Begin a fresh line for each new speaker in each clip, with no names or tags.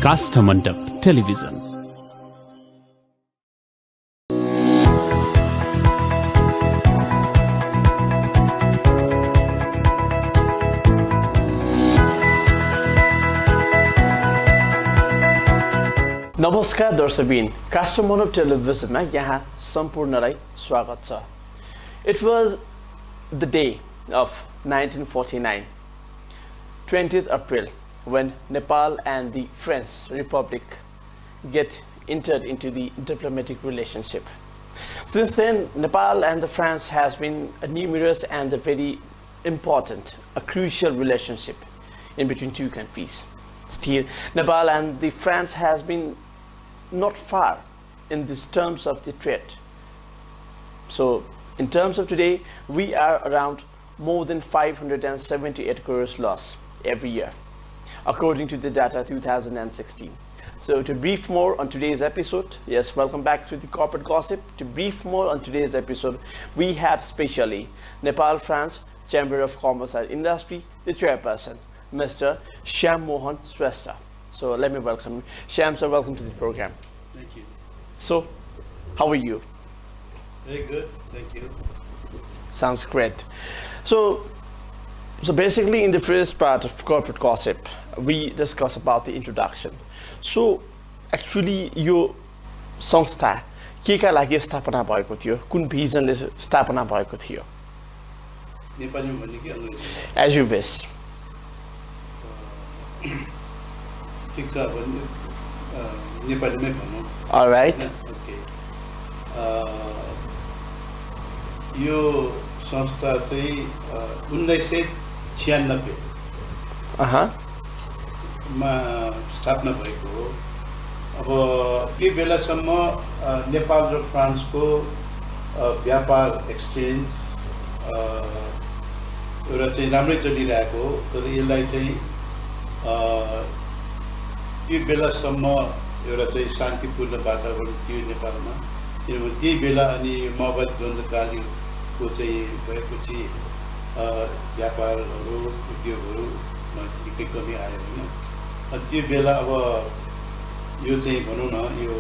Kasthamandap television.
नमस्कार दर्शकबिन, काष्ठमण्डप टेलिभिजनमा यहाँ सम्पूर्णलाई स्वागत छ। It was the day of 1949, 20th April, when Nepal and the French Republic get entered into the diplomatic relationship. Since then, Nepal and the France has been a numerous and a very important, a crucial relationship in between two countries. Still, Nepal and the France has been not far in these terms of the trade. So, in terms of today, we are around more than 578 crores loss every year, according to the data 2016. So, to brief more on today's episode, yes, welcome back to the Corporate Gossip. To brief more on today's episode, we have specially Nepal-France Chamber of Commerce and Industry, the chairperson, Mr. Shyam Mohan Shrestha. So let me welcome you. Shyam, sir, welcome to the program.
Thank you.
So, how are you?
Very good, thank you.
Sounds great. So basically in the first part of Corporate Gossip, we discuss about the introduction. So, actually यो संस्था केका लागि स्थापना भएको थियो, कुन भिजनले स्थापना भएको थियो?
नेपालीमा भन्ने कि अङ्ग्रेजीमा?
As you wish.
ठिक छ भने नेपालीमै भनौँ.
All right.
ओके. यो संस्था चाहिँ 1996 मा स्थापना भएको हो. अब त्यो बेलासम्म नेपाल र फ्रान्सको व्यापार एक्सचेन्ज एउटा चाहिँ राम्रै चलिरहेको हो. तर यसलाई चाहिँ त्यो बेलासम्म एउटा चाहिँ शान्तिपूर्ण वातावरण थियो नेपालमा. किनभने त्यही बेला अनि माओवाद द्वन्द्वकालीको चाहिँ भएपछि व्यापारहरू उद्योगहरूमा निकै कमी आयो होइन. अनि त्यो बेला अब यो चाहिँ भनौँ न, यो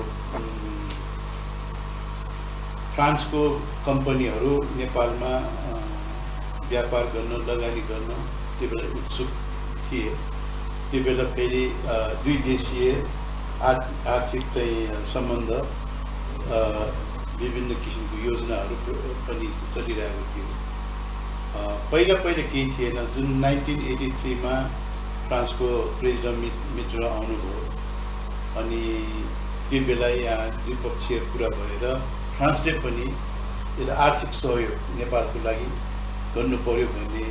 फ्रान्सको कम्पनीहरू नेपालमा व्यापार गर्न, लगानी गर्न त्यो बेला उत्सुक थिए. त्यो बेला फेरि दुई देशीय आर्थिक चाहिँ सम्बन्ध, विभिन्न किसिमको योजनाहरू पनि चलिरहेको थियो. पहिला केही थिएन. जुन 1983 मा फ्रान्सको प्रेसिडेन्ट मित्र आउनुभयो अनि त्यो बेला यहाँ द्विपक्षीय कुरा भएर फ्रान्सले पनि यसलाई आर्थिक सहयोग नेपालको लागि गर्नु पर्यो भन्ने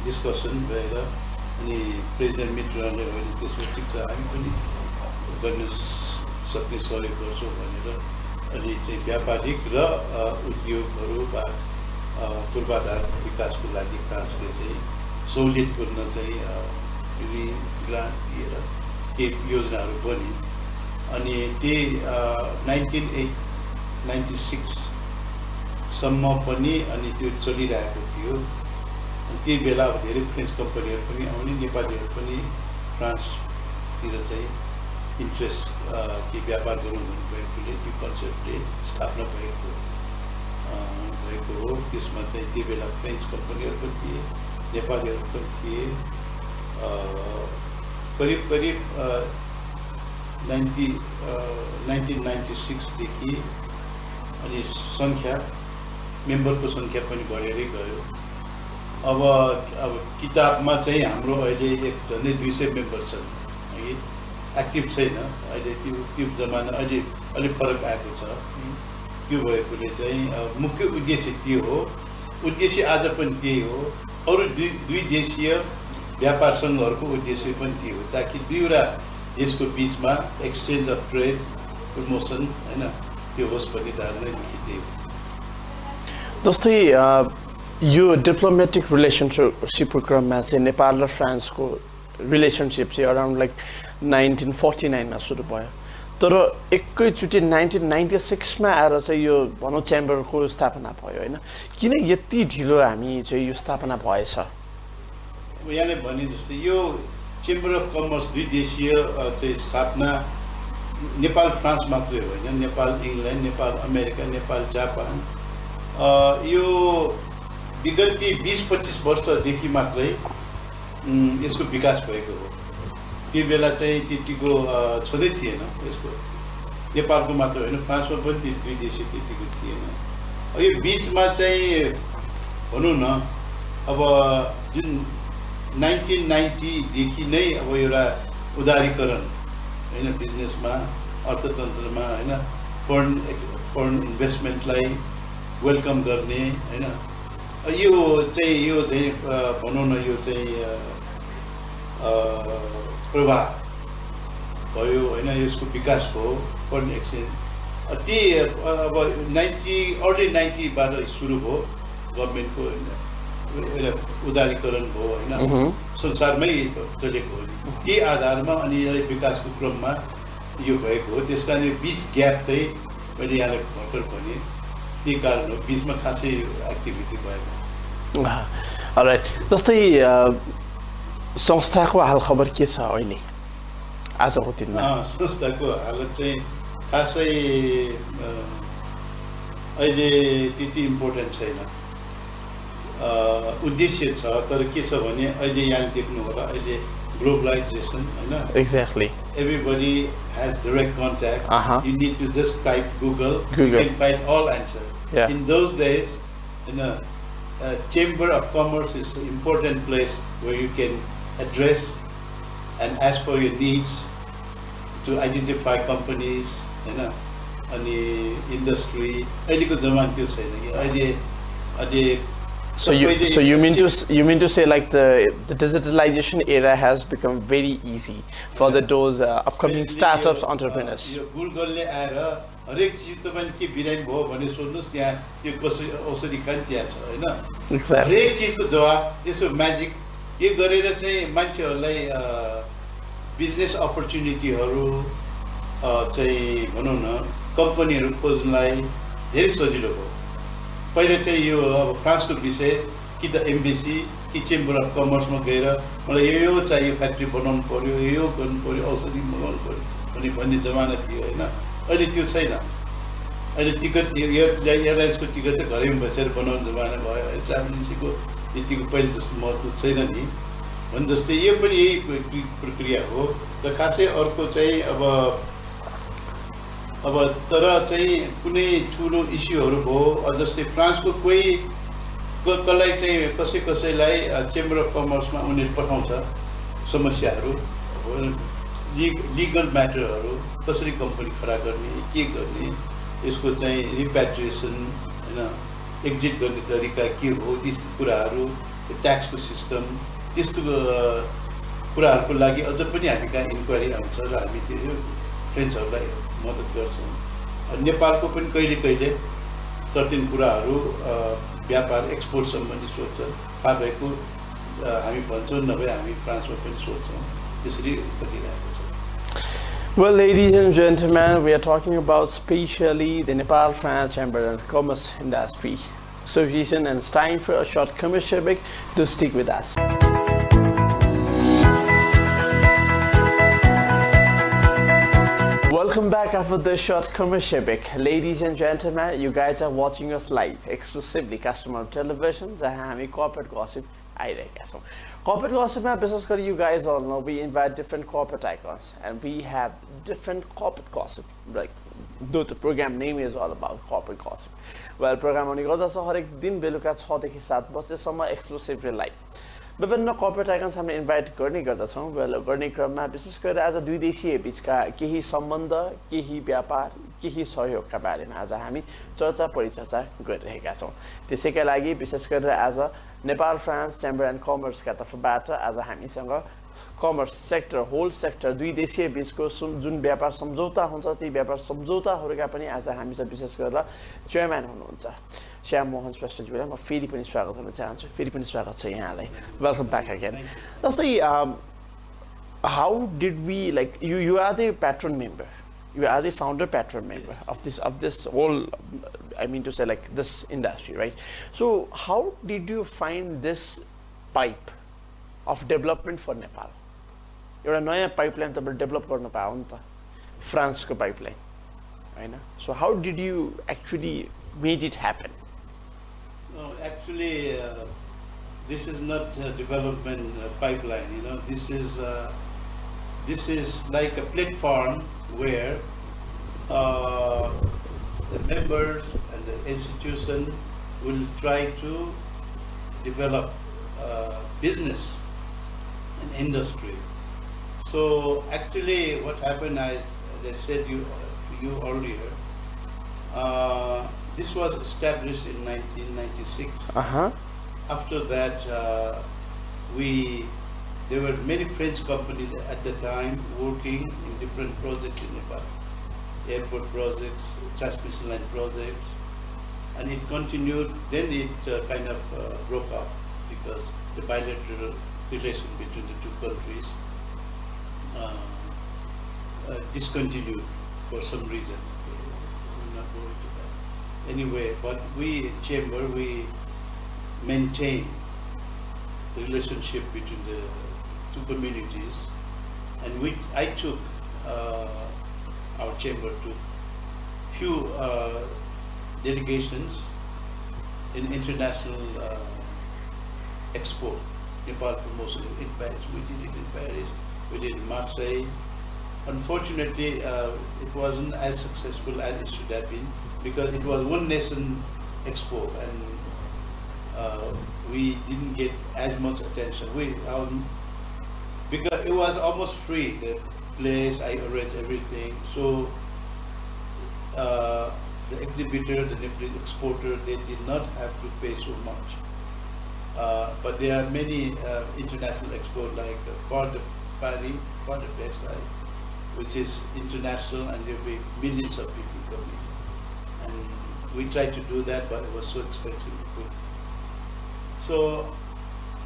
डिस्कसन भएर अनि प्रेसिडेन्ट मित्रले होइन त्यसमा ठिक छ, हामी पनि गर्न सक्ने सहयोग गर्छौँ भनेर अनि चाहिँ व्यापारिक र उद्योगहरू वा पूर्वाधार विकासको लागि फ्रान्सले चाहिँ सहुलियतपूर्ण चाहिँ ग्रान्ट दिएर केही योजनाहरू बने. अनि त्यही 1996 सम्म पनि अनि त्यो चलिरहेको थियो. अनि त्यही बेला अब धेरै फ्रेन्च कम्पनीहरू पनि आउने, नेपालीहरू पनि फ्रान्सतिर चाहिँ इन्ट्रेस्ट कि व्यापार गरौँ भन्नुभएकोले त्यो कन्सेप्टले स्थापना भएको हो. त्यसमा चाहिँ त्यो बेला फ्रेन्च कम्पनीहरू पनि थिए, नेपालीहरू पनि थिए. करिब 1996 देखि अनि मेम्बरको सङ्ख्या पनि बढेरै गयो. अब किताबमा चाहिँ हाम्रो अहिले झन्डै 200 मेम्बर छन् है. एक्टिभ छैन अहिले. त्यो जमाना अहिले अलिक फरक आएको छ. त्यो भएकोले चाहिँ मुख्य उद्देश्य त्यो हो. उद्देश्य आज पनि त्यही हो. अरू दुई देशीय व्यापार सङ्घहरूको उद्देश्य पनि त्यही हो, ताकि दुईवटा देशको बिचमा एक्सचेन्ज अफ ट्रेड, प्रमोसन होइन त्यो होस् भन्ने धारणा मुख्य त्यही हो.
जस्तै यो डिप्लोमेटिक रिलेसनसिपको क्रममा चाहिँ नेपाल र फ्रान्सको रिलेसनसिप चाहिँ अराउन्ड लाइक 1949 मा सुरु भयो. तर एकैचोटि 1996 मा आएर चाहिँ यो भनौँ च्याम्बरको स्थापना भयो होइन. किन यति ढिलो हामी चाहिँ यो स्थापना भएछ?
यहाँले भने जस्तै यो चेम्बर अफ कमर्स दुई देशीय चाहिँ स्थापना नेपाल फ्रान्स मात्रै होइन, Nepal England, Nepal America, Nepal Japan, यो विगती 20-25 वर्षदेखि मात्रै यसको विकास भएको हो। त्यो बेला चाहिँ त्यतिको छँदै थिएन यसको, नेपालको मात्र होइन फ्रान्समा पनि दुई देशी त्यतिको थिएन। यो बिचमा चाहिँ भनौँ न अब जुन 1990देखि नै अब एउटा उदारीकरण होइन बिजनेसमा, अर्थतन्त्रमा होइन, फरेन इन्भेस्टमेन्टलाई वेलकम गर्ने होइन, यो चाहिँ भनौँ न यो चाहिँ प्रवाह भयो होइन, यसको विकास भयो फरेन एक्सचेन्ज। ती अब अर्ली 90बाट सुरु भयो गभर्मेन्टको एउटा उदारीकरण भयो होइन, संसारमै चलेको हो। यही आधारमा अनि यसलाई विकासको क्रममा यो भएको हो। त्यस कारण यो बिच ग्याप चाहिँ मैले यहाँलाई भर्खर भने त्यही कारण हो, बिचमा खासै एक्टिभिटी भएन।
राइट, जस्तै संस्थाको हालखबर के छ अहिले आजको दिनमा?
संस्थाको हालत चाहिँ खासै अहिले त्यति इम्पोर्टेन्ट छैन। उद्देश्य छ, तर के छ भने अहिले यहाँ देख्नु होला, अहिले ग्लोबलाइजेसन होइन,
exactly
everybody has direct contact. You need to just type Google. You can find all answers. In those days, Chamber of Commerce is an important place where you can address and ask for your needs, to identify companies, and industry. अहिलेको जमाना त्यो छैन कि अहिले
So you mean to say like the digitalization era has become very easy for those upcoming startups, entrepreneurs.
यो गुगलले आएर हरेक चीज तपाईले के बिरामी भयो भने सोध्नुस्, त्यहाँ त्यो कसरी औषधि खान त्यहाँ छ हैन। हरेक चीजको जवाब यसो म्याजिक के गरेर चाहिँ मान्छेहरूलाई बिजनेस अपर्च्युनिटीहरू चाहिँ भनौँ न कम्पनीहरू खोज्नलाई धेरै सजिलो भयो। पहिले चाहिँ यो अब फ्रान्सको विषय कि त एम्बेसी कि चेम्बर अफ कमर्समा गएर मलाई यो चाहियो, फ्याक्ट्री बनाउनु पर्यो, यो गर्नु पर्यो, औषधि बनाउनु पर्यो भन्ने जमाना थियो होइन। अहिले त्यो छैन। अहिले टिकट एयरलाइन्सको टिकट त घरैमा बसेर बनाउने जमाना भयो। ट्राभल एजेन्सीको यतिको पहिले जस्तो महत्त्व छैन नि भने जस्तै यो पनि यही प्रक्रिया हो। र खासै अर्को चाहिँ अब तर चाहिँ कुनै ठुलो इस्युहरू भयो, जस्तै फ्रान्सको कसलाई चाहिँ कसैलाई चेम्बर अफ कमर्समा उनीहरू पठाउँछ समस्याहरू, लिगल म्याटरहरू, कसरी कम्पनी खडा गर्ने, के गर्ने, यसको चाहिँ रिप्याट्रिएसन होइन, एक्जिट गर्ने तरिका के हो, त्यस्तो कुराहरू, ट्याक्सको सिस्टम, त्यस्तो कुराहरूको लागि अझ पनि हामी कहाँ इन्क्वायरी आउँछ र हामी त्यो फ्रेन्ड्सहरूलाई मद्दत गर्छौँ। नेपालको पनि कहिले सर्टेन कुराहरू व्यापार एक्सपोर्ट सम्बन्धी सोध्छ, थाहा भएको हामी भन्छौँ, नभए हामी फ्रान्समा पनि सोध्छौँ। त्यसरी चलिरहेको छ।
Well, ladies and gentlemen, we are talking about specially the Nepal-France Chamber and Commerce Industry Association, and it's time for a short commercial break. Do stick with us. Welcome back after this short commercial break. Ladies and gentlemen, you guys are watching us live exclusively customer television. जहाँ हामी corporate gossip आइरहेका छौँ। Corporate gossip में विशेष गरी you guys all know we invite different corporate icons and we have different corporate gossip. Like though the program name is all about corporate gossip. Well, program आउने गर्दछ हरेक दिन बेलुका 6 देखि 7 बजेसम्म exclusively live. विभिन्न corporate icons हामीले invite गर्ने गर्दछौँ। वेल गर्ने क्रममा विशेष गरेर आज दुई देशीय बीचका केही सम्बन्ध, केही व्यापार, केही सहयोगका बारेमा आज हामी चर्चा परिचर्चा गरिरहेका छौँ। त्यसैका लागि विशेष गरेर आज नेपाल फ्रान्स चेम्बर एन्ड कमर्सका तर्फबाट आज हामीसँग कमर्स सेक्टर, होल सेक्टर, दुई देशीय बीचको जुन व्यापार सम्झौता हुन्छ ती व्यापार सम्झौताहरूका पनि आज हामीसँग विशेष गरेर चेयरम्यान हुनुहुन्छ श्याम मोहन श्रेष्ठज्यूलाई म फेरि पनि स्वागत गर्न चाहन्छु। फेरि पनि स्वागत छ यहाँलाई। Welcome back again. जस्तै how did we like you are the patron member, you are the founder patron member of this whole I mean to say like this industry, right? So how did you find this pipe of development for Nepal? एउटा नयाँ pipeline तपाईँले develop गर्नु पायो नि त फ्रान्सको pipeline होइन so how did you actually made it happen
No, actually, this is not a development pipeline. You know, this is like a platform where the members and the institution will try to develop business and industry. So actually, what happened, as I said to you earlier. This was established in 1996. After that, there were many French companies at the time working in different projects in Nepal, airport projects, transmission line projects, and it continued. Then it kind of broke up because the bilateral relation between the two countries discontinued for some reason. We'll not go into that. Anyway, but we chamber, we maintain the relationship between the two communities, and I took our chamber to few delegations in international expo, Nepal promotion in Paris. We did it in Paris, we did it in Marseille. Unfortunately, it wasn't as successful as it should have been because it was one nation expo and we didn't get as much attention. Because it was almost free, the place, I arranged everything. So the exhibitor, the Nepalese exporter, they did not have to pay so much. But there are many international expos like for the textile, which is international, and there will be millions of people coming. And we tried to do that, but it was so expensive. So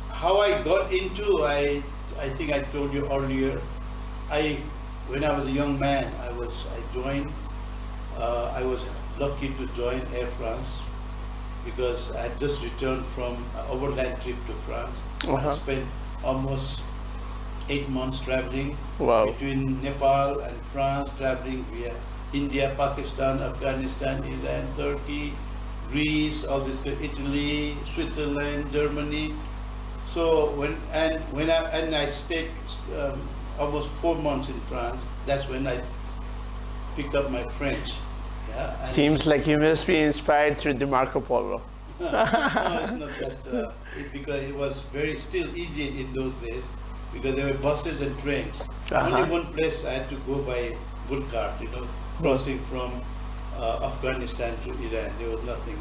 how I got into, I think I told you earlier, when I was a young man, I joined, I was lucky to join Air France because I had just returned from an overland trip to France. I spent almost 8 months traveling between Nepal and France, traveling via India, Pakistan, Afghanistan, Iran, Turkey, Greece, all this, Italy, Switzerland, Germany. So when I stayed almost 4 months in France, that's when I picked up my French. Yeah.
Seems like you must be inspired through the Marco Polo.
No, it's not that. Because it was still easy in those days. Because there were buses and trains. Only one place I had to go by bull cart, crossing from Afghanistan to Iran. There was nothing.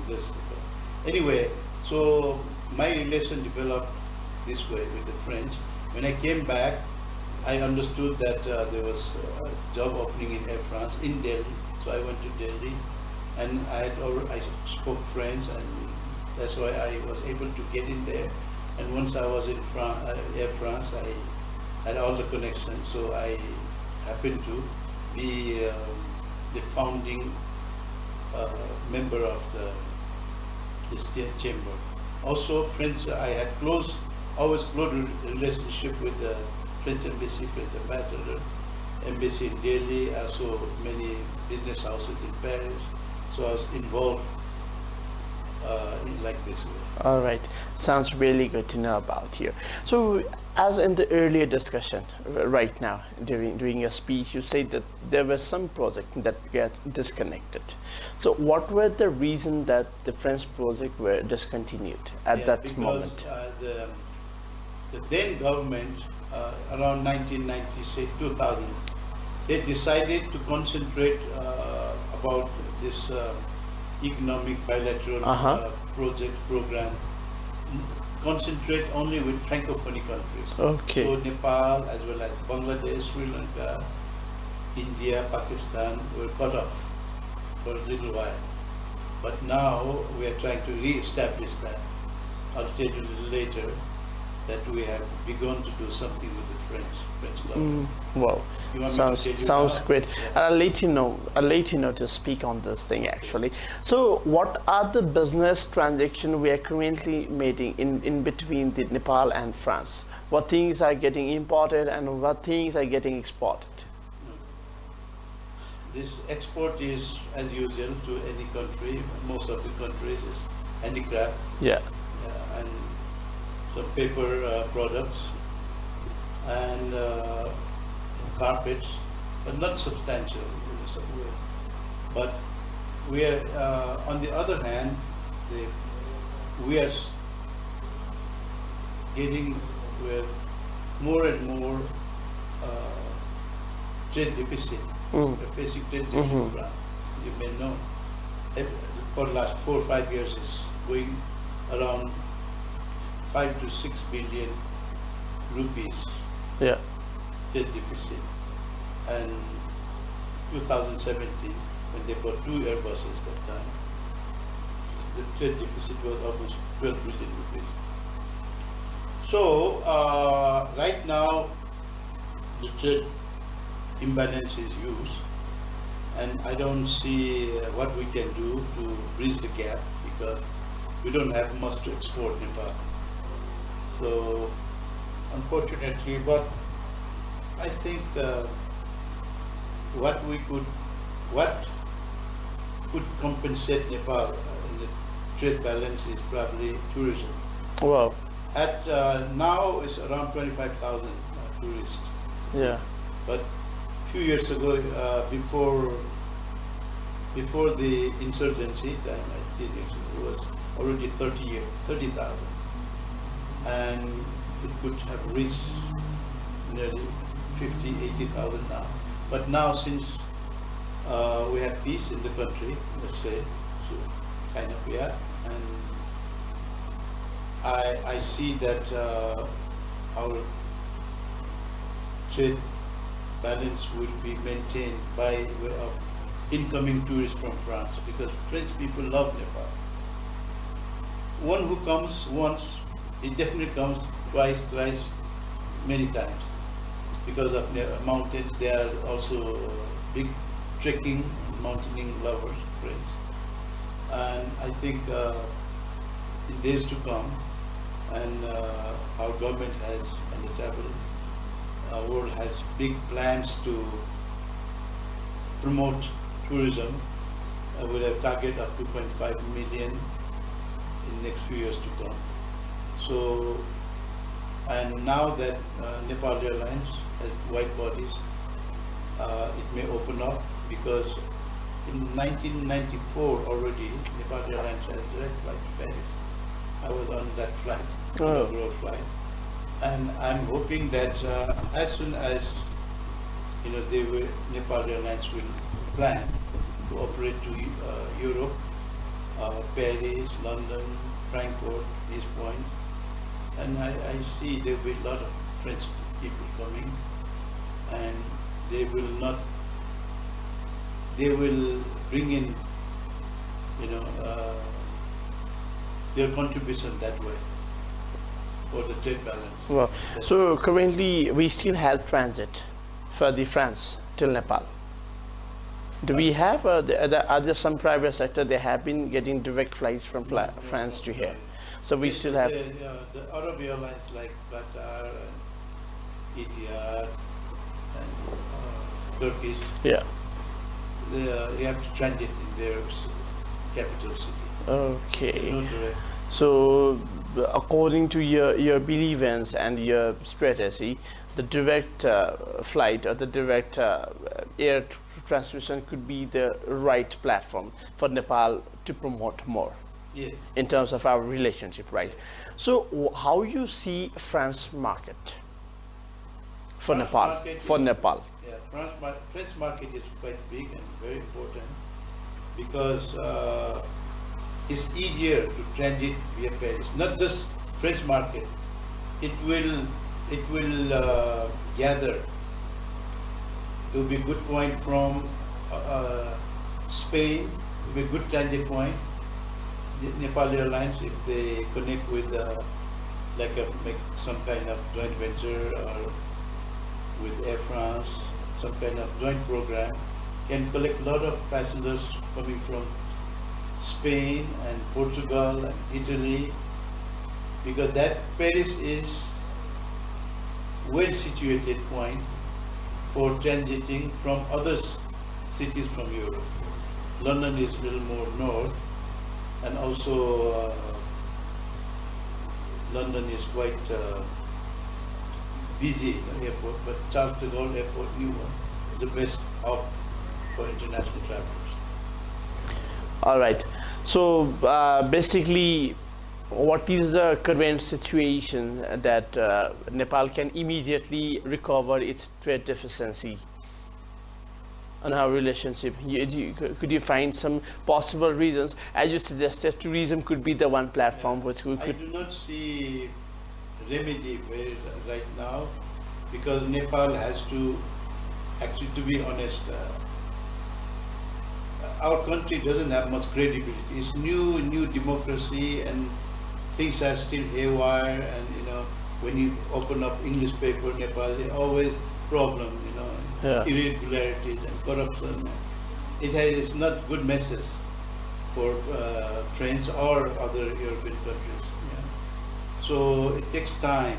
Anyway, so my relation developed this way with the French. When I came back, I understood that there was a job opening in Air France in Delhi. So I went to Delhi, and I spoke French, and that's why I was able to get in there. And once I was in Air France, I had all the connections. So I happened to be the founding member of the state chamber. Also, French, I had always close relationship with the French embassy, French ambassador, embassy in Delhi, also many business houses in Paris. So I was involved like this way.
All right, sounds really good to know about you. So, as in the earlier discussion, right now during your speech, you said that there was some project that got disconnected. So, what were the reason that the French project were discontinued at that moment?
The then government, around 1996, 2000, they decided to concentrate about this. Economic bilateral program, concentrate only with Francophone countries.
Okay.
So Nepal as well as Bangladesh, Sri Lanka, India, Pakistan were cut off for a little while. But now we are trying to re-establish that. I'll tell you a little later that we have begun to do something with the French government.
Wow, sounds great.
Yeah.
And I'll let you know to speak on this thing actually. So, what are the business transactions we are currently making in between the Nepal and France? what things are getting imported and what things are getting exported?
This export is as usual to any country. Most of the countries is handicraft
Yeah.
and some paper products and carpets, but not substantial in some way. But we are, on the other hand, we are getting with more and more trade deficit, basic trade deficit. You may know, for the last 4 or 5 years is going around 5 to 6 billion rupees
Yeah.
trade deficit. And 2017, when they bought 2 Airbuses that time, the trade deficit was almost 12 billion rupees. So right now, the trade imbalance is huge, and I don't see what we can do to bridge the gap because we don't have much to export Nepal. So unfortunately, but I think what could compensate Nepal in the trade balance is probably tourism.
Wow.
At now it's around 25,000 tourists,
Yeah.
but few years ago, before the insurgency time, I think it was already 30,000, and it could have reached nearly 50,000-80,000 now. But now, since we have peace in the country, let's say, so kind of and I see that our trade balance will be maintained by way of incoming tourists from France, because French people love Nepal. One who comes once, he definitely comes twice, thrice, many times, because of the mountains. They are also big trekking, mountaineering lovers, French. And I think in days to come, and our government has, and the travel world has big plans to promote tourism with a target of 2.5 million in next few years to come. So, and now that Nepal Airlines has wide bodies, it may open up, because in 1994 already Nepal Airlines has direct flight to Paris. I was on that flight, inaugural flight, and I'm hoping that as soon as Nepal Airlines will plan to operate to Europe, Paris, London, Frankfurt, these points, and I see there will be a lot of French people coming, and they will bring in, their contribution that way for the trade balance.
Well, so currently we still have transit for the France till Nepal. Do we have, are there some private sector, they have been getting direct flights from France to here? So we still have...
The Arab airlines like Qatar and Etihad and Turkish,
Yeah.
you have to transit in their capital city.
Okay.
No direct.
So according to your beliefs and your strategy, the direct flight or the direct air transmission could be the right platform for Nepal to promote more.
Yes.
In terms of our relationship, right? So how you see France market for
France
Nepal?
market
For
is-
Nepal.
Yeah, French market is quite big and very important, because it's easier to transit via Paris. Not just French market. It will gather. It will be a good point from Spain. It will be a good transit point. The Nepal Airlines, if they connect with make some kind of joint venture or with Air France, some kind of joint program, can collect a lot of passengers coming from Spain and Portugal and Italy, because that Paris is well-situated point for transiting from other cities from Europe. London is a little more north, and also London is quite busy airport, but Charles de Gaulle Airport, new one, is the best hub for international travelers.
All right. So basically, what is the current situation that Nepal can immediately recover its trade deficiency on our relationship? Could you find some possible reasons? As you suggested, tourism could be the one platform which we
I
could.
do not see remedy right now, because Nepal has to, actually, to be honest, our country doesn't have much credibility. It's new democracy, and things are still haywire. And when you open up English paper, Nepal, there always problem.
Yeah.
Irregularities and corruption. It's not good message for French or other European countries. Yeah. So it takes time.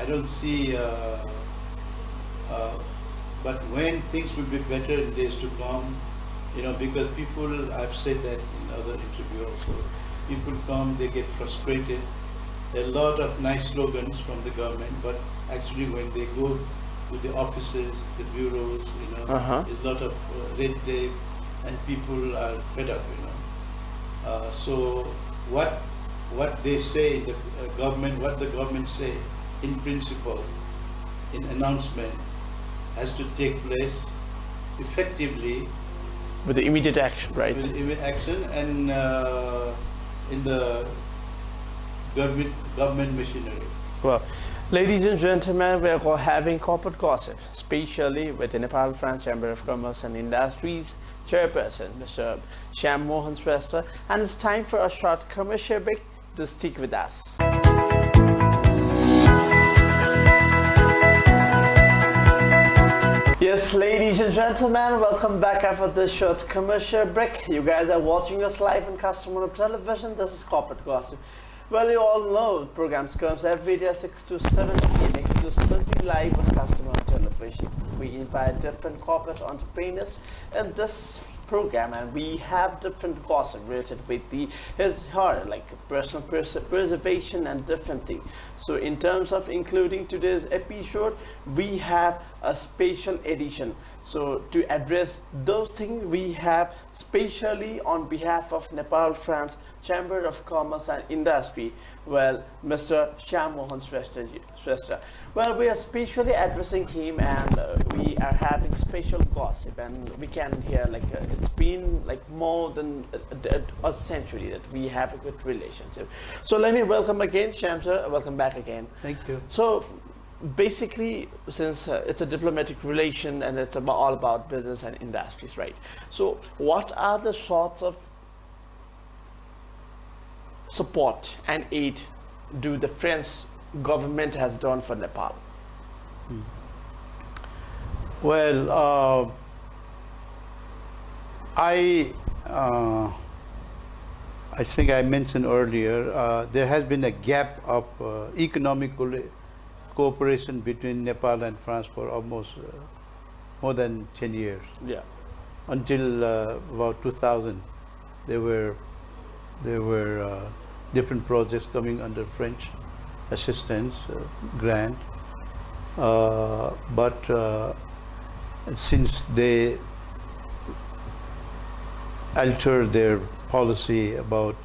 I don't see, but when things will be better in days to come, because people, I've said that in other interviews also, people come, they get frustrated. There are a lot of nice slogans from the government, but actually when they go to the offices, the bureaus, there's a lot of red tape, and people are fed up, So what they say, the government, what the government say in principle, in announcement, has to take place effectively.
With the immediate action, right?
With immediate action, and in the government machinery.
Well, ladies and gentlemen, we are having corporate gossip, especially with the Nepal France Chamber of Commerce and Industries Chairperson, Mr. Shyam Mohan Shrestha, and it's time for a short commercial break. To stick with us. Yes, ladies and gentlemen, welcome back after this short commercial break. You guys are watching us live on Customer Television. This is Corporate Gossip. Well, you all know the program comes every day 6 to 7 p.m. exclusively live on Customer Television. We invite different corporate entrepreneurs in this program, and we have different gossip related with her, like personal preservation and different things. So in terms of including today's episode, we have a special edition. So to address those things, we have specially on behalf of Nepal France Chamber of Commerce and Industry, well, Mr. Shyam Mohan Shrestha. Well, we are specially addressing him, and we are having special gossip, and we can hear it's been like more than a century that we have a good relationship. So let me welcome again, Shyam sir. Welcome back again.
Thank you.
So basically, since it's a diplomatic relation and it's all about business and industries, right? So what are the sorts of support and aid do the French government has done for Nepal?
Well, I think I mentioned earlier, there has been a gap of economic cooperation between Nepal and France for almost more than 10 years.
Yeah.
Until about 2000, there were different projects coming under French assistance, grant. But since they altered their policy about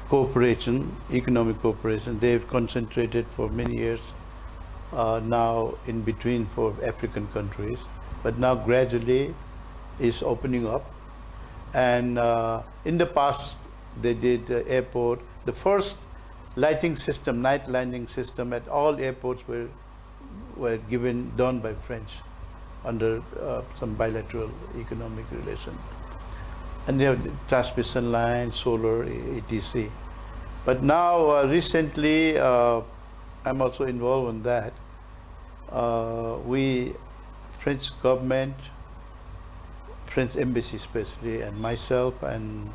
cooperation, economic cooperation, they've concentrated for many years now in between for African countries, but now gradually is opening up. And in the past, they did airport. The first lighting system, night lighting system at all airports were done by French under some bilateral economic relation. And they have transmission lines, solar, etc. But now, recently, I'm also involved in that. French government, French embassy especially, and myself, and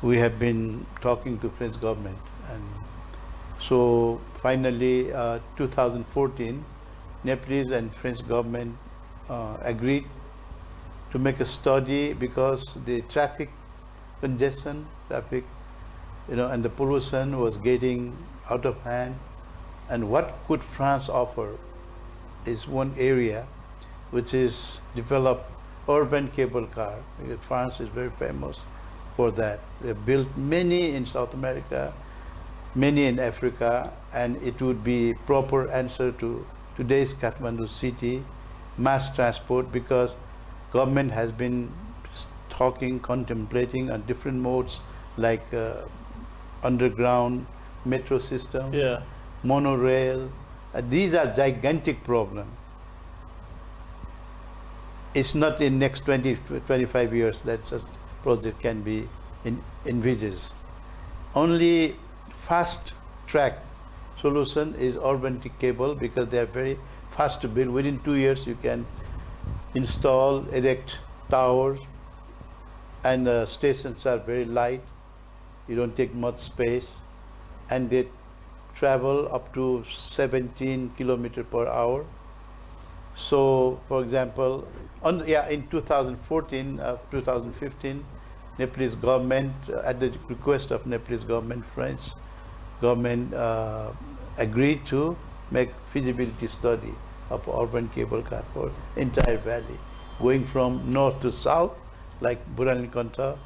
we have been talking to French government, and So finally, 2014, Nepalese and French government agreed to make a study because the traffic congestion, and the pollution was getting out of hand. And what could France offer is one area, which is develop urban cable car. Because France is very famous for that. They built many in South America, many in Africa, and it would be proper answer to today's Kathmandu city mass transport, because government has been talking, contemplating on different modes like underground metro system,
Yeah.
monorail. These are gigantic problems. It's not in next 20, 25 years that such project can be envisaged. Only fast track solution is urban cable, because they are very fast to build. Within 2 years you can install, erect towers, and stations are very light. You don't take much space, and they travel up to 17 kilometers per hour. So, for example, in 2014, 2015, Nepalese government, at the request of Nepalese government, French government agreed to make feasibility study of urban cable car for entire valley, going from north to south, like Buranikanta,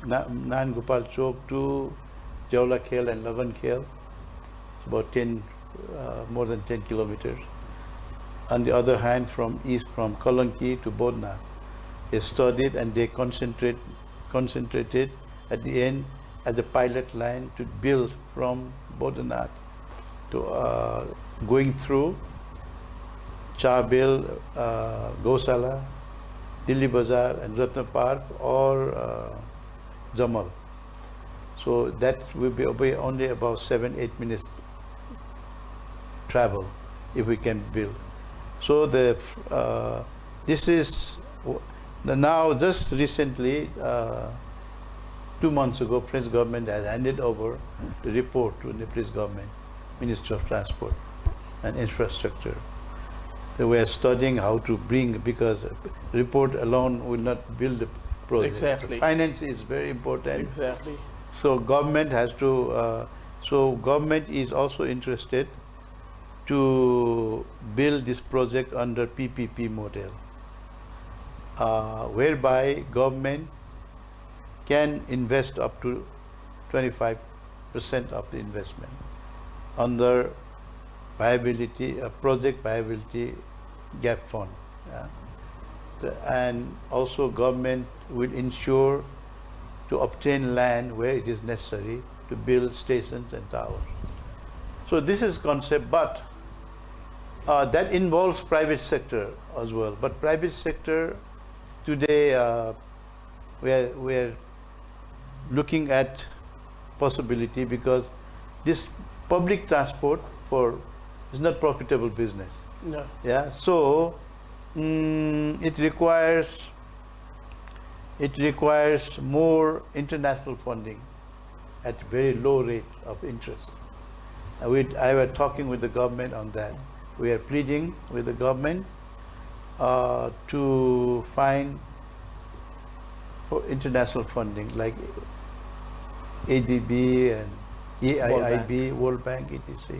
Nan Gopal Chowk to Jaula Khel and Lagan Khel, about more than 10 kilometers. On the other hand, from east, from Kalanki to Bodna, is studied, and they concentrated at the end as a pilot line to build from Bodna to going through Chabel, Gosala, Dilli Bazar, and Ratna Park, or Jamal. So that will be only about 7-8 minutes travel if we can build. So this is now just recently, 2 months ago, French government has handed over the report to Nepalese government, Minister of Transport and Infrastructure. They were studying how to bring, because report alone will not build the project.
Exactly.
Finance is very important.
Exactly.
So government has to. So government is also interested to build this project under PPP model, whereby government can invest up to 25% of the investment under viability, project viability gap fund. And also government will ensure to obtain land where it is necessary to build stations and towers. So this is concept, but that involves private sector as well. But private sector today, we are looking at possibility, because this public transport is not profitable business.
No.
Yeah. So it requires more international funding at very low rate of interest. I was talking with the government on that. We are pleading with the government to find for international funding like ADB and AIIB, World Bank, etc.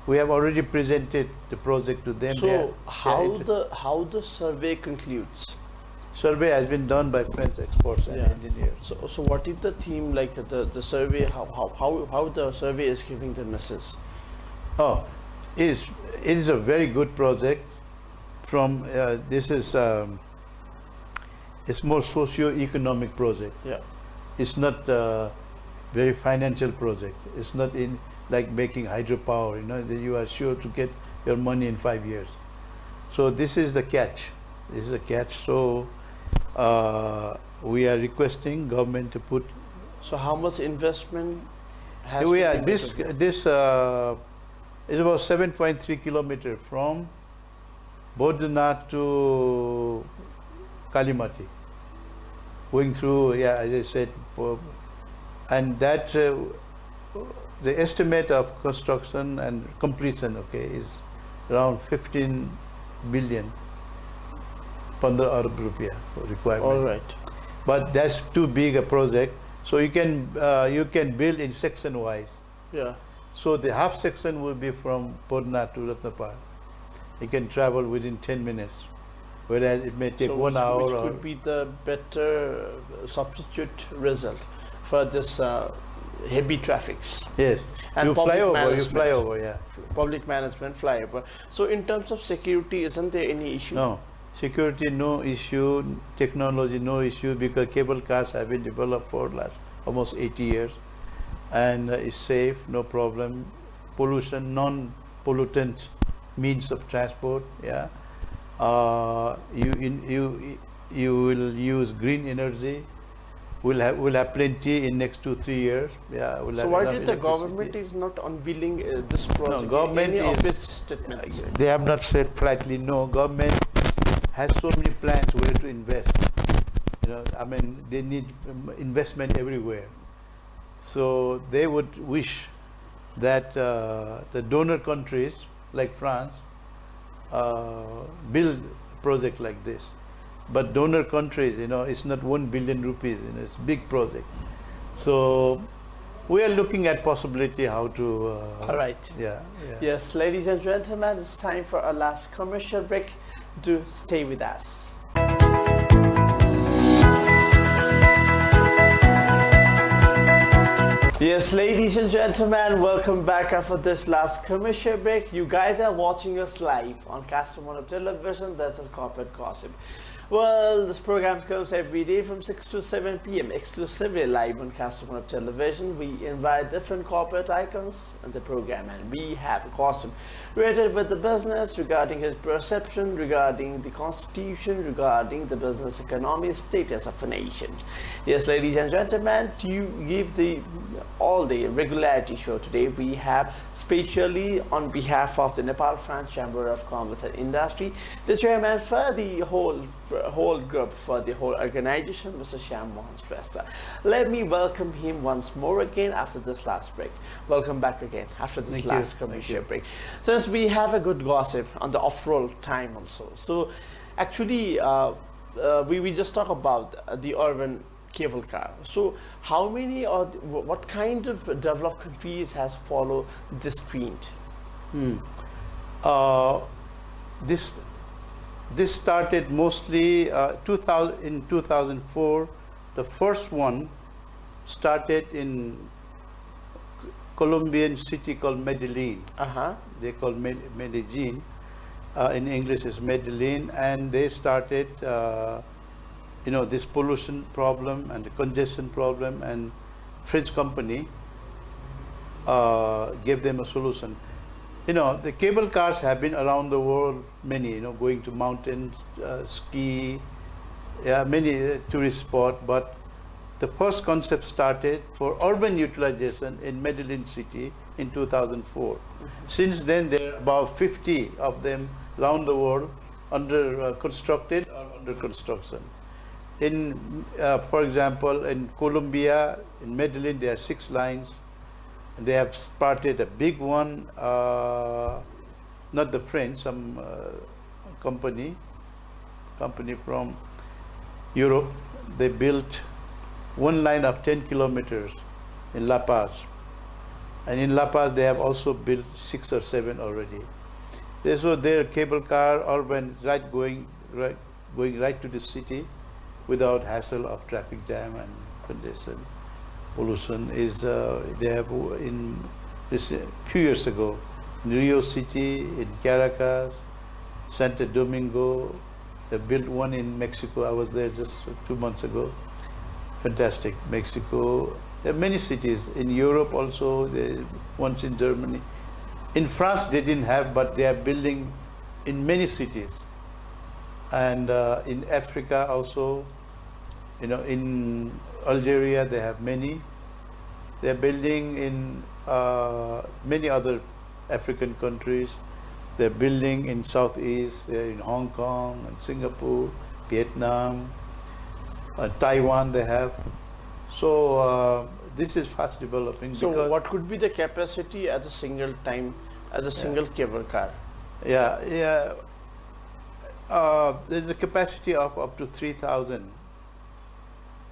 We have already presented the project to them.
So how the survey concludes?
Survey has been done by French experts and engineers.
So what is the theme, like the survey? How the survey is giving the message?
Oh, it is a very good project. From this is it's more socio-economic project.
Yeah.
It's not very financial project. It's not in like making hydropower. You know, that you are sure to get your money in 5 years. So this is the catch. This is the catch. So we are requesting government to put.
So how much investment has?
This is about 7.3 kilometers from Bodhanath to Kalimati, going through, as I said, and that the estimate of construction and completion, okay, is around 15 billion, 15 arab rupiah requirement.
All right.
But that's too big a project. So you can build in section wise.
Yeah.
So the half section will be from Podna to Ratnapar. You can travel within 10 minutes, whereas it may take
So
1 hour.
which
or
could be the better substitute result for this heavy traffics
yes,
and
you fly
public
over. You
management.
fly over, yeah.
Public management flyover. So in terms of security, isn't there any issue?
No, security no issue, technology no issue, because cable cars have been developed for last almost 80 years, and it's safe, no problem. Pollution, non-pollutant means of transport. Yeah, you will use green energy. We'll have plenty in next 2-3 years. Yeah, we'll
So
have
why
enough
did the
electricity.
government is not unveiling this project?
government
any of
is-
its statements?
They have not said flatly no. Government has so many plans where to invest. I mean, they need investment everywhere. So they would wish that the donor countries like France build a project like this. But donor countries, it's not 1 billion rupees. It's a big project. So we are looking at possibility how to.
All right.
Yeah.
Yes, ladies and gentlemen, it's time for our last commercial break. Do stay with us. Yes, ladies and gentlemen, welcome back after this last commercial break. You guys are watching us live on Castamon Television. This is Corporate Gossip. Well, this program comes every day from 6 to 7 p.m. exclusively live on Castamon Television. We invite different corporate icons in the program, and we have a gossip related with the business, regarding his perception, regarding the constitution, regarding the business economy status of a nation. Yes, ladies and gentlemen, to give the all the regularity show today, we have specially on behalf of the Nepal France Chamber of Commerce and Industry, the chairman for the whole group, for the whole organization, Mr. Shyam Mohan Shrestha. Let me welcome him once more again after this last break. Welcome back again after this
Thank
last
you.
commercial break. Since we have a good gossip on the off-roll time also, so actually we just talk about the urban cable car. So how many or what kind of developed countries has followed this trend?
This started mostly 2004. The first one started in Colombian city called Medellin. They call Medellin. In English is Medellin, and they started this pollution problem and the congestion problem, and French company gave them a solution. The cable cars have been around the world, many, going to mountains, ski, many tourist spots, but the first concept started for urban utilization in Medellin city in 2004. Since then, there are about 50 of them around the world under constructed or under construction. For example, in Colombia, in Medellin, there are 6 lines. They have started a big one, not the French, some company from Europe. They built one line of 10 kilometers in La Paz. And in La Paz, they have also built 6 or 7 already. So their cable car, urban, going right to the city without hassle of traffic jam and congestion. Pollution is they have in this few years ago in Rio City, in Caracas, Santo Domingo. They built one in Mexico. I was there just 2 months ago. Fantastic, Mexico. There are many cities in Europe also. Once in Germany, in France they didn't have, but they are building in many cities, and in Africa also. In Algeria, they have many. They're building in many other African countries. They're building in Southeast, they're in Hong Kong and Singapore, Vietnam, Taiwan they have. So this is fast developing.
So
because,
what could be the capacity as a single time, as a single cable car?
Yeah. There's a capacity of up to 3,000.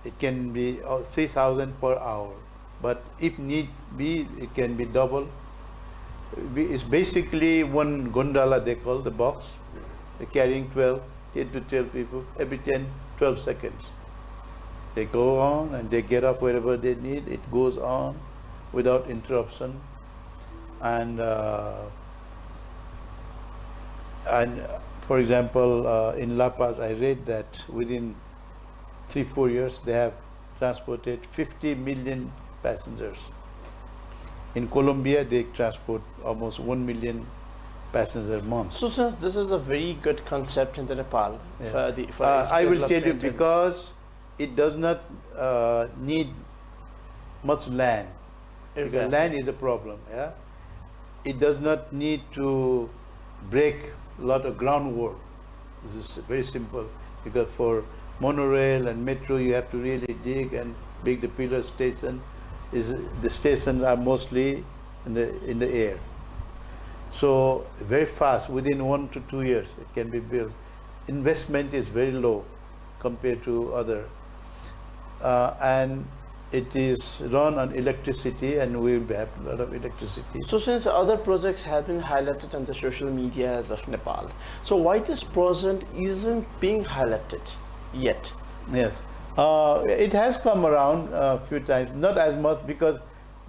It can be 3,000 per hour, but if need be, it can be double. It's basically one gondola, they call the box, carrying 10 to 12 people every 12 seconds. They go on and they get up wherever they need. It goes on without interruption, and for example, in La Paz, I read that within 3-4 years they have transported 50 million passengers. In Colombia, they transport almost 1 million passengers a month.
So since this is a very good concept in the Nepal, for its
I will tell you,
development and-
because it does not need much land. Because
Exactly.
land is a problem. Yeah, it does not need to break a lot of groundwork. This is very simple, because for monorail and metro you have to really dig and build the pillar station. The stations are mostly in the air. So very fast, within 1 to 2 years it can be built. Investment is very low compared to other, and it is run on electricity, and we will have a lot of electricity.
So since other projects have been highlighted on the social media as of Nepal, so why this project isn't being highlighted yet?
Yes, it has come around a few times, not as much, because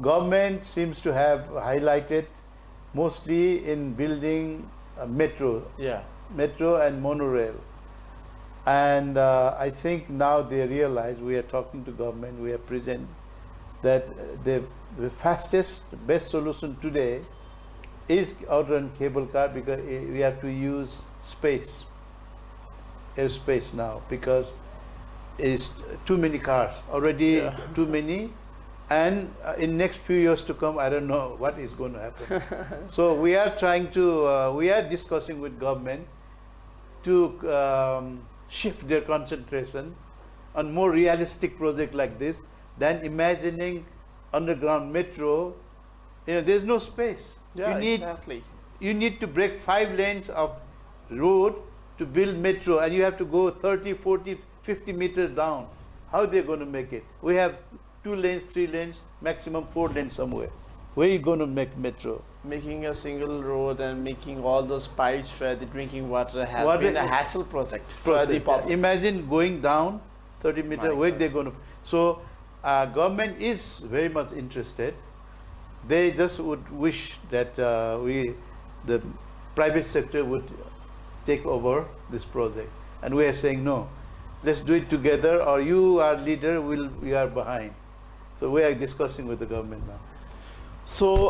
government seems to have highlighted mostly in building metro and monorail. And I think now they realize, we are talking to government, we are present, that the fastest, best solution today is outrun cable car, because we have to use space, airspace now, because it's too many cars, already too many. And in next few years to come, I don't know what is going to happen. So we are trying to, we are discussing with government to shift their concentration on more realistic project like this than imagining underground metro. There's no space.
Exactly.
You need to break 5 lanes of road to build metro, and you have to go 30, 40, 50 meters down. How are they going to make it? We have 2 lanes, 3 lanes, maximum 4 lanes somewhere. Where are you going to make metro?
Making a single road and making all those pipes for the drinking water has been a hassle project for the public.
Imagine going down 30 meters, where they're going to. So government is very much interested. They just would wish that the private sector would take over this project. And we are saying, no, let's do it together, or you are leader, we are behind. So we are discussing with the government now.
So,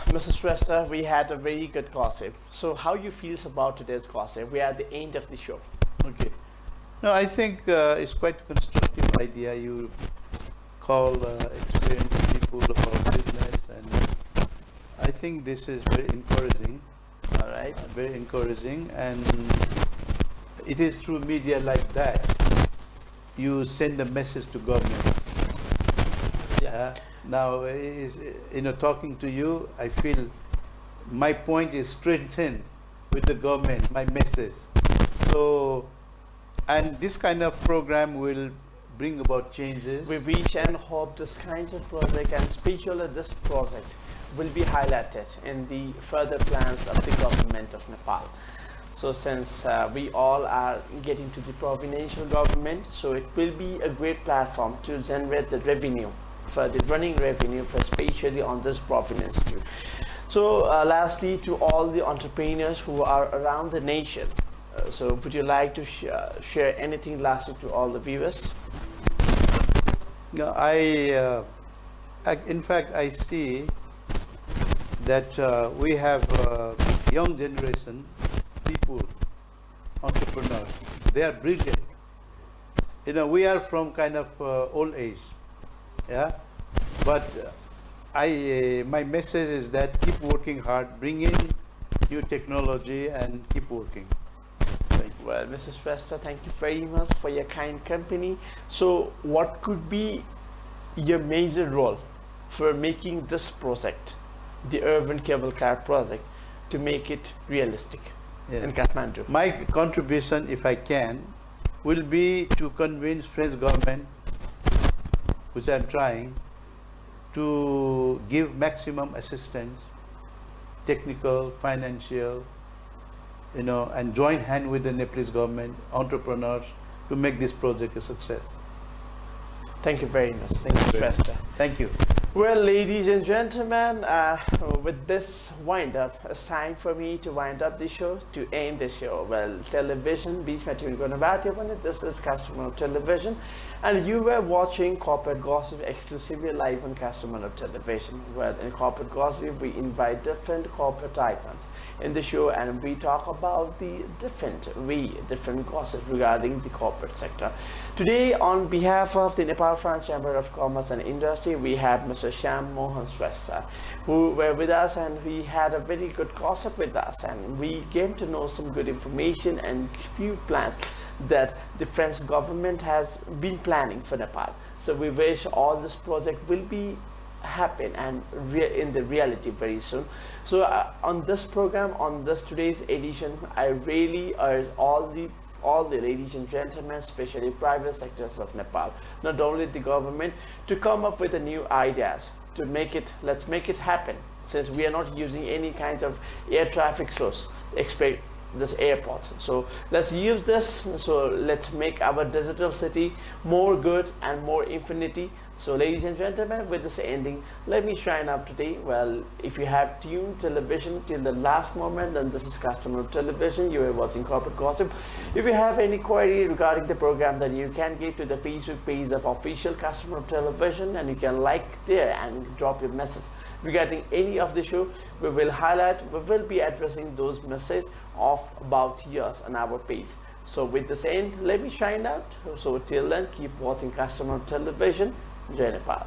Mrs. Shrestha, we had a very good gossip. So, how you feels about today's gossip? We are at the end of the show.
Okay. No, I think it's quite a constructive idea. You call experienced people about business, and I think this is very encouraging. All right, very encouraging, and it is through media like that you send a message to government. Now, talking to you, I feel my point is strengthened with the government, my message. So, and this kind of program will bring about changes.
We wish and hope this kinds of project, and especially this project, will be highlighted in the further plans of the government of Nepal. So since we all are getting to the provincial government, so it will be a great platform to generate the revenue, for the running revenue, for especially on this province too. So lastly, to all the entrepreneurs who are around the nation, so would you like to share anything lastly to all the viewers?
No, in fact, I see that we have young generation people, entrepreneurs. They are brilliant. We are from kind of old age, but my message is that keep working hard, bring in new technology, and keep working.
Well, Mrs. Shrestha, thank you very much for your kind company. So what could be your major role for making this project, the urban cable car project, to make it realistic in Kathmandu?
My contribution, if I can, will be to convince French government, which I'm trying, to give maximum assistance, technical, financial, and join hand with the Nepalese government, entrepreneurs, to make this project a success.
Thank you very much.
Thank you very much.
Shrestha.
Thank you.
Well, ladies and gentlemen, with this wind up, it's time for me to wind up the show, to end the show. Well, television, beach material going about this is Customer Television, and you were watching Corporate Gossip exclusively live on Customer Television. Well, in Corporate Gossip, we invite different corporate icons in the show, and we talk about the different gossip regarding the corporate sector. Today, on behalf of the Nepal France Chamber of Commerce and Industry, we have Mr. Shyam, Mohan, Shrestha, who were with us, and we had a very good gossip with us, and we came to know some good information and few plans that the French government has been planning for Nepal. So we wish all this project will be happen and in the reality very soon. So on this program, on this today's edition, I really urge all the ladies and gentlemen, especially private sectors of Nepal, not only the government, to come up with the new ideas to let's make it happen, since we are not using any kinds of air traffic source, expect this airports. So let's use this, so let's make our digital city more good and more infinity. So ladies and gentlemen, with this ending, let me shine up today. Well, if you have tuned television till the last moment, then this is Customer Television. You are watching Corporate Gossip. If you have any query regarding the program, then you can give to the Facebook page of Official Customer Television, and you can like there and drop your message regarding any of the show. We will be addressing those messages about yours on our page. So with this end, let me shine out. So till then, keep watching Customer Television. Jai Nepal.